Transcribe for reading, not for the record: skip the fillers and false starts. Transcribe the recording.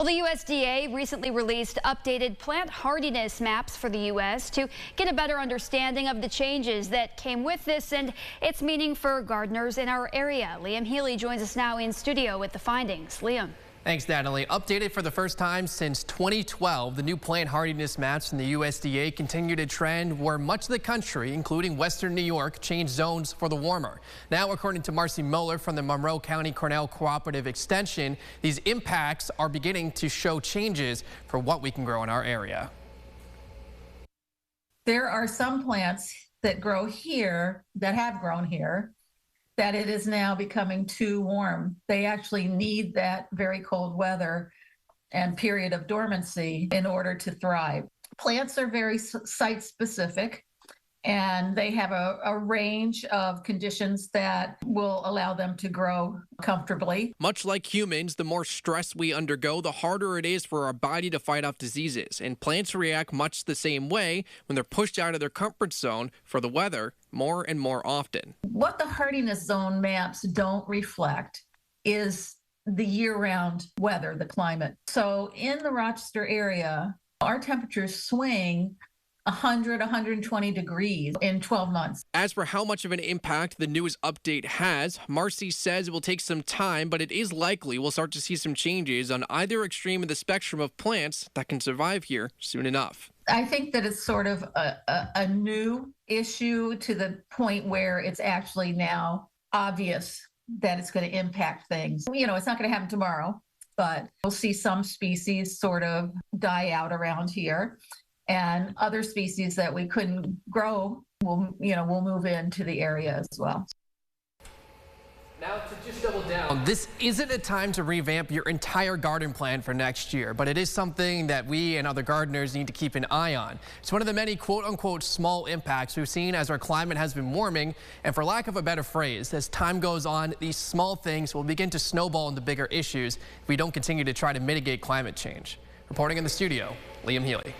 Well, the USDA recently released updated plant hardiness maps for the U.S. to get a better understanding of the changes that came with this and its meaning for gardeners in our area. Liam Healy joins us now in studio with the findings. Liam. Thanks, Natalie. Updated for the first time since 2012, the new plant hardiness maps from the USDA continue to trend where much of the country, including western New York, changed zones for the warmer. Now, according to Marcy Muller from the Monroe County Cornell Cooperative Extension, these impacts are beginning to show changes for what we can grow in our area. There are some plants that grow here, that have grown here, that it is now becoming too warm. They actually need that very cold weather and period of dormancy in order to thrive. Plants are very site specific, and they have a range of conditions that will allow them to grow comfortably. Much like humans, the more stress we undergo, the harder it is for our body to fight off diseases. And plants react much the same way when they're pushed out of their comfort zone for the weather more and more often. What the hardiness zone maps don't reflect is the year-round weather, the climate. So in the Rochester area, our temperatures swing 100, 120 degrees in 12 months. As for how much of an impact the newest update has, Marcy says it will take some time, but it is likely we'll start to see some changes on either extreme of the spectrum of plants that can survive here soon enough. I think that it's sort of a new issue to the point where it's actually now obvious that it's going to impact things. You know, it's not going to happen tomorrow, but we'll see some species sort of die out around here. And other species that we couldn't grow will move into the area as well. Now to just double down, this isn't a time to revamp your entire garden plan for next year, but it is something that we and other gardeners need to keep an eye on. It's one of the many quote-unquote small impacts we've seen as our climate has been warming, and for lack of a better phrase, as time goes on, these small things will begin to snowball into bigger issues if we don't continue to try to mitigate climate change. Reporting in the studio, Liam Healy.